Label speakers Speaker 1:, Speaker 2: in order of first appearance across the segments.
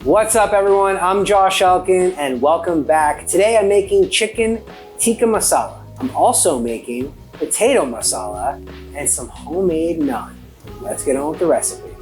Speaker 1: What's up everyone, I'm Josh Elkin and welcome back. Today I'm making chicken tikka masala. I'm also making potato masala and some homemade naan. Let's get on with the recipe.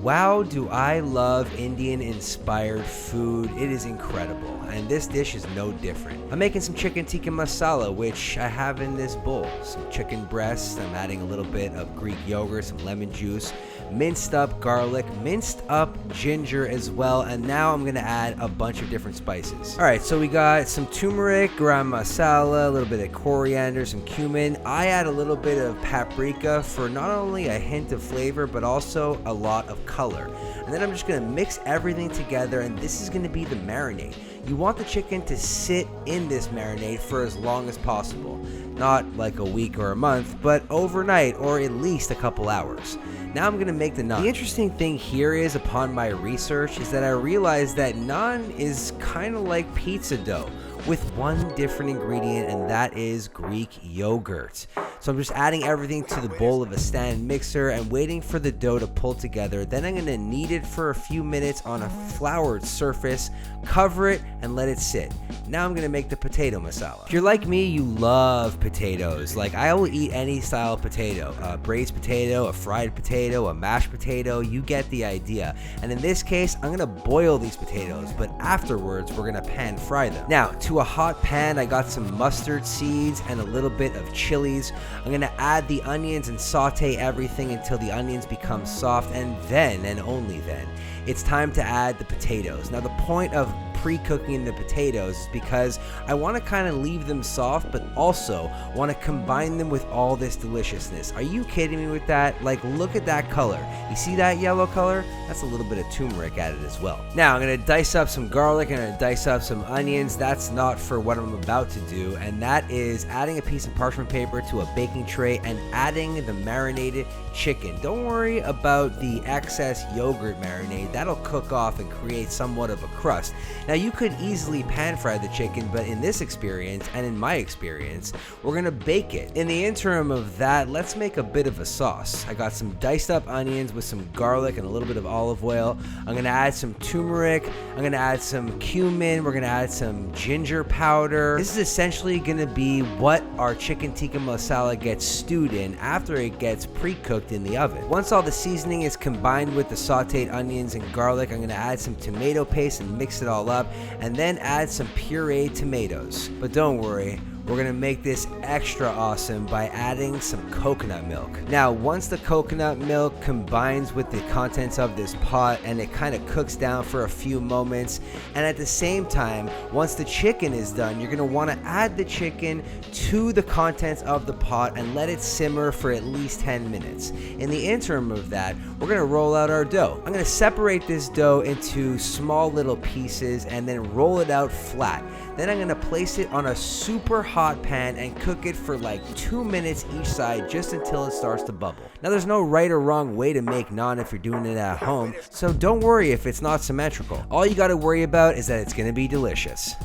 Speaker 2: Wow, do I love Indian-inspired food. It is incredible, and this dish is no different. I'm making some chicken tikka masala, which I have in this bowl. Some chicken breasts, I'm adding a little bit of Greek yogurt, some lemon juice, minced up garlic, minced up ginger as well, and now I'm gonna add a bunch of different spices. All right, so we got some turmeric, garam masala, a little bit of coriander, some cumin. I add a little bit of paprika for not only a hint of flavor, but also a lot of color. And then I'm just gonna mix everything together, and this is gonna be the marinade. You want the chicken to sit in this marinade for as long as possible. Not like a week or a month, but overnight or at least a couple hours. Now I'm gonna make the naan. The interesting thing here is, upon my research, is that I realized that naan is kind of like pizza dough with one different ingredient, and that is Greek yogurt. So I'm just adding everything to the bowl of a stand mixer and waiting for the dough to pull together. Then I'm gonna knead it for a few minutes on a floured surface, cover it, and let it sit. Now I'm gonna make the potato masala. If you're like me, you love potatoes. Like, I will eat any style of potato. A braised potato, a fried potato, a mashed potato, you get the idea. And in this case, I'm gonna boil these potatoes, but afterwards, we're gonna pan fry them. Now, to a hot pan, I got some mustard seeds and a little bit of chilies. I'm gonna add the onions and saute everything until the onions become soft, and then, and only then, it's time to add the potatoes. Now, the point of pre-cooking the potatoes is because I want to kind of leave them soft, but also want to combine them with all this deliciousness. Are you kidding me with that? Like, look at that color. You see that yellow color? That's a little bit of turmeric added as well. Now I'm gonna dice up some garlic and I'm gonna dice up some onions. That's not for what I'm about to do, and that is adding a piece of parchment paper to a baking tray and adding the marinated chicken. Don't worry about the excess yogurt marinade. That'll cook off and create somewhat of a crust. Now, you could easily pan fry the chicken, but in this experience, and in my experience, we're gonna bake it. In the interim of that, let's make a bit of a sauce. I got some diced up onions with some garlic and a little bit of olive oil. I'm gonna add some turmeric. I'm gonna add some cumin. We're gonna add some ginger powder. This is essentially gonna be what our chicken tikka masala gets stewed in after it gets pre-cooked in the oven. Once all the seasoning is combined with the sauteed onions and garlic, I'm gonna add some tomato paste and mix it all up, and then add some pureed tomatoes. But don't worry, we're gonna make this extra awesome by adding some coconut milk. Now, once the coconut milk combines with the contents of this pot and it kind of cooks down for a few moments, and at the same time, once the chicken is done, you're gonna wanna add the chicken to the contents of the pot and let it simmer for at least 10 minutes. In the interim of that, we're gonna roll out our dough. I'm gonna separate this dough into small little pieces and then roll it out flat. Then I'm gonna place it on a super hot pan and cook it for like 2 minutes each side, just until it starts to bubble. Now, there's no right or wrong way to make naan if you're doing it at home, so don't worry if it's not symmetrical. All you gotta worry about is that it's gonna be delicious.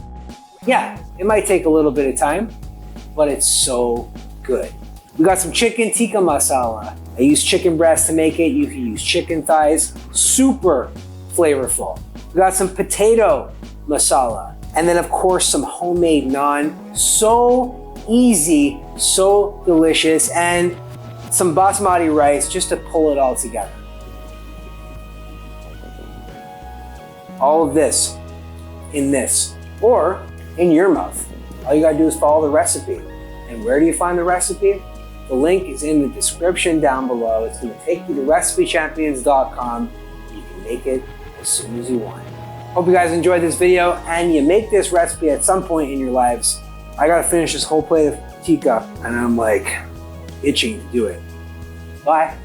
Speaker 1: Yeah, it might take a little bit of time, but it's so good. We got some chicken tikka masala. I use chicken breast to make it. You can use chicken thighs. Super flavorful. We got some potato masala. And then, of course, some homemade naan. So easy, so delicious, and some basmati rice just to pull it all together. All of this in this, or in your mouth. All you gotta do is follow the recipe. And where do you find the recipe? The link is in the description down below. It's gonna take you to recipechampions.com. You can make it as soon as you want. Hope you guys enjoyed this video and you make this recipe at some point in your lives. I gotta finish this whole plate of tikka and I'm like itching to do it. Bye.